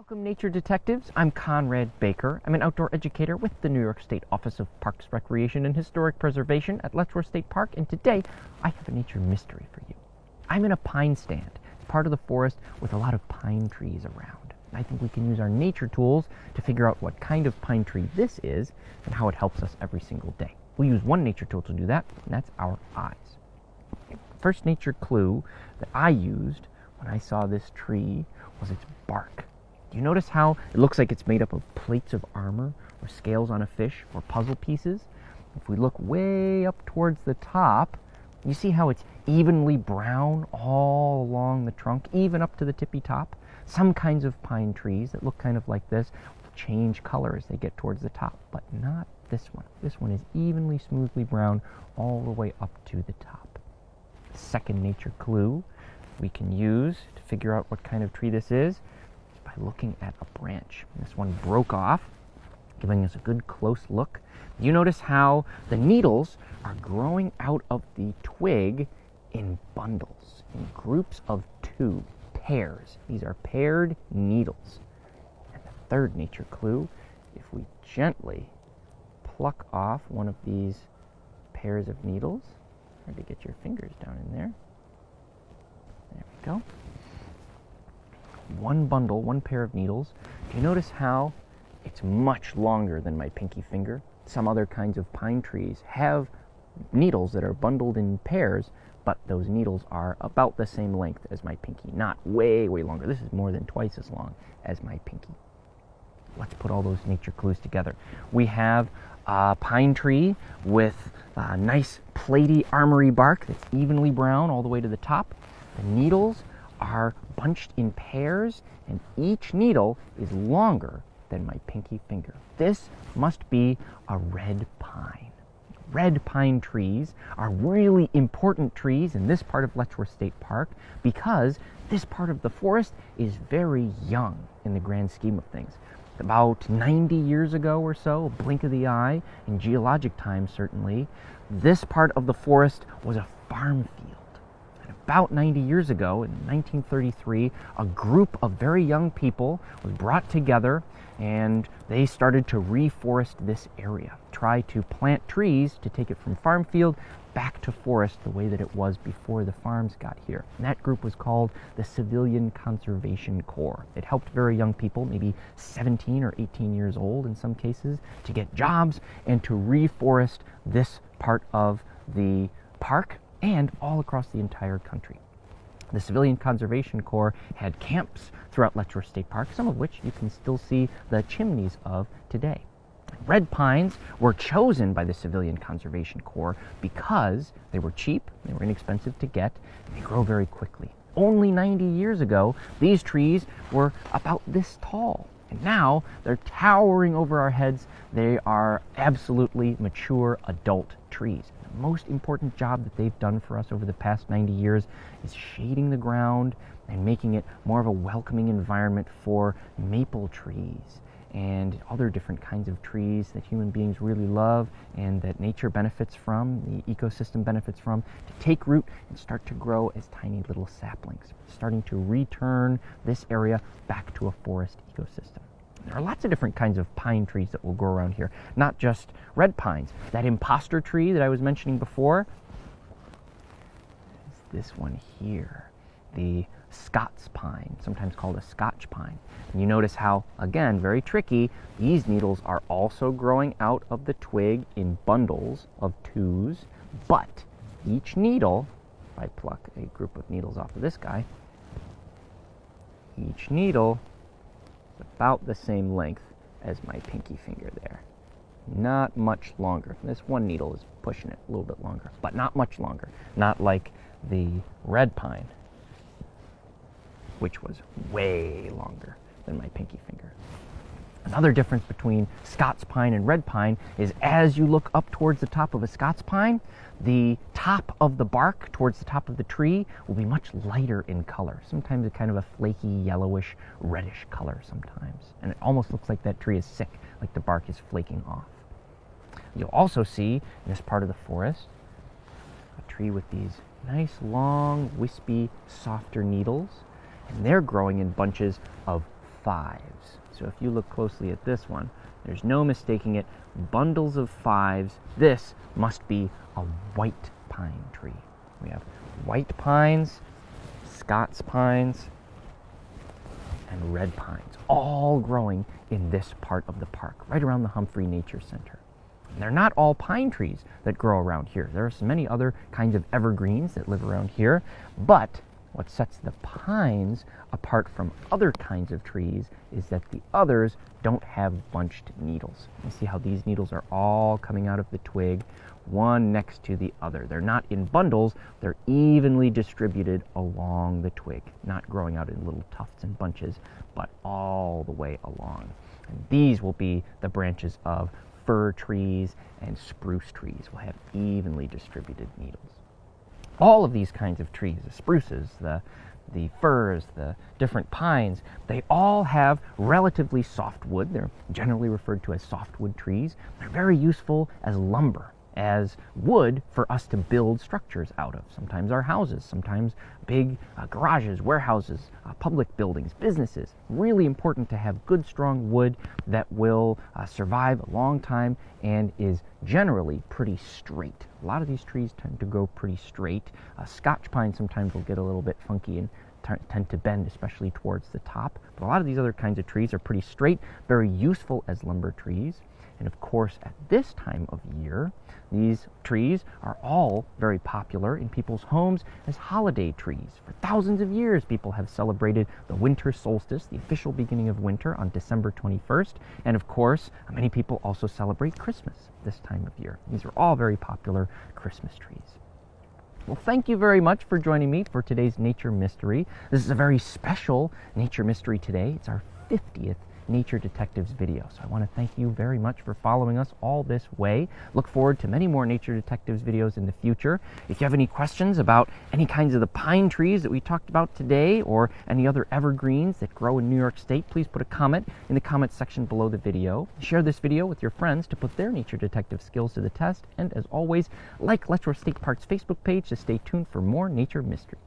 Welcome, nature detectives. I'm Conrad Baker. I'm an outdoor educator with the New York State Office of Parks, Recreation, and Historic Preservation at Letchworth State Park, and today I have a nature mystery for you. I'm in a pine stand. It's part of the forest with a lot of pine trees around. I think we can use our nature tools to figure out what kind of pine tree this is and how it helps us every single day. We'll use one nature tool to do that, and that's our eyes. First nature clue that I used when I saw this tree was its bark. Do you notice how it looks like it's made up of plates of armor or scales on a fish or puzzle pieces? If we look way up towards the top, you see how it's evenly brown all along the trunk, even up to the tippy top. Some kinds of pine trees that look kind of like this change color as they get towards the top, but not this one. This one is evenly, smoothly brown all the way up to the top. The second nature clue we can use to figure out what kind of tree this is by looking at a branch. This one broke off, giving us a good close look. You notice how the needles are growing out of the twig in bundles, in groups of two, pairs. These are paired needles. And the third nature clue, if we gently pluck off one of these pairs of needles, hard to get your fingers down in there. There we go. One bundle, one pair of needles. Do you notice how it's much longer than my pinky finger? Some other kinds of pine trees have needles that are bundled in pairs, but those needles are about the same length as my pinky, not way, way longer. This is more than twice as long as my pinky. Let's put all those nature clues together. We have a pine tree with a nice platey armory bark that's evenly brown all the way to the top. The needles are bunched in pairs, and each needle is longer than my pinky finger. This must be a red pine. Red pine trees are really important trees in this part of Letchworth State Park because this part of the forest is very young in the grand scheme of things. About 90 years ago or so, a blink of the eye, in geologic time certainly, this part of the forest was a farm field. About 90 years ago, in 1933, a group of very young people was brought together and they started to reforest this area, try to plant trees to take it from farm field back to forest the way that it was before the farms got here. And that group was called the Civilian Conservation Corps. It helped very young people, maybe 17 or 18 years old in some cases, to get jobs and to reforest this part of the park and all across the entire country. The Civilian Conservation Corps had camps throughout Letchworth State Park, some of which you can still see the chimneys of today. Red pines were chosen by the Civilian Conservation Corps because they were cheap, they were inexpensive to get, and they grow very quickly. Only 90 years ago, these trees were about this tall. And now they're towering over our heads. They are absolutely mature adult trees. The most important job that they've done for us over the past 90 years is shading the ground and making it more of a welcoming environment for maple trees and other different kinds of trees that human beings really love and that nature benefits from, the ecosystem benefits from, to take root and start to grow as tiny little saplings, starting to return this area back to a forest ecosystem. There are lots of different kinds of pine trees that will grow around here, not just red pines. That imposter tree that I was mentioning before is this one here, the Scots pine, sometimes called a Scotch pine. And you notice how, again, very tricky, these needles are also growing out of the twig in bundles of twos, but each needle, if I pluck a group of needles off of this guy, each needle is about the same length as my pinky finger there. Not much longer. This one needle is pushing it a little bit longer, but not much longer. Not like the red pine, which was way longer than my pinky finger. Another difference between Scots pine and red pine is as you look up towards the top of a Scots pine, the top of the bark towards the top of the tree will be much lighter in color. Sometimes a kind of a flaky, yellowish, reddish color sometimes. And it almost looks like that tree is sick, like the bark is flaking off. You'll also see in this part of the forest a tree with these nice, long, wispy, softer needles. And they're growing in bunches of fives. So if you look closely at this one, there's no mistaking it. Bundles of fives. This must be a white pine tree. We have white pines, Scots pines, and red pines, all growing in this part of the park, right around the Humphrey Nature Center. And they're not all pine trees that grow around here. There are so many other kinds of evergreens that live around here, but what sets the pines apart from other kinds of trees is that the others don't have bunched needles. You see how these needles are all coming out of the twig, one next to the other. They're not in bundles, they're evenly distributed along the twig, not growing out in little tufts and bunches, but all the way along. And these will be the branches of fir trees and spruce trees will have evenly distributed needles. All of these kinds of trees, the spruces, the firs, the different pines, they all have relatively soft wood. They're generally referred to as softwood trees. They're very useful as lumber, as wood for us to build structures out of. Sometimes our houses, sometimes big garages, warehouses, public buildings, businesses. Really important to have good, strong wood that will survive a long time and is generally pretty straight. A lot of these trees tend to grow pretty straight. Scotch pine sometimes will get a little bit funky and tend to bend, especially towards the top. But a lot of these other kinds of trees are pretty straight, very useful as lumber trees. And of course, at this time of year, these trees are all very popular in people's homes as holiday trees. For thousands of years, people have celebrated the winter solstice, the official beginning of winter, on December 21st. And of course, many people also celebrate Christmas this time of year. These are all very popular Christmas trees. Well, thank you very much for joining me for today's Nature Mystery. This is a very special Nature Mystery today. It's our 50th Nature Detectives video. So I want to thank you very much for following us all this way. Look forward to many more Nature Detectives videos in the future. If you have any questions about any kinds of the pine trees that we talked about today or any other evergreens that grow in New York State, please put a comment in the comments section below the video. Share this video with your friends to put their nature detective skills to the test. And as always, like Letchworth State Park's Facebook page to stay tuned for more nature mysteries.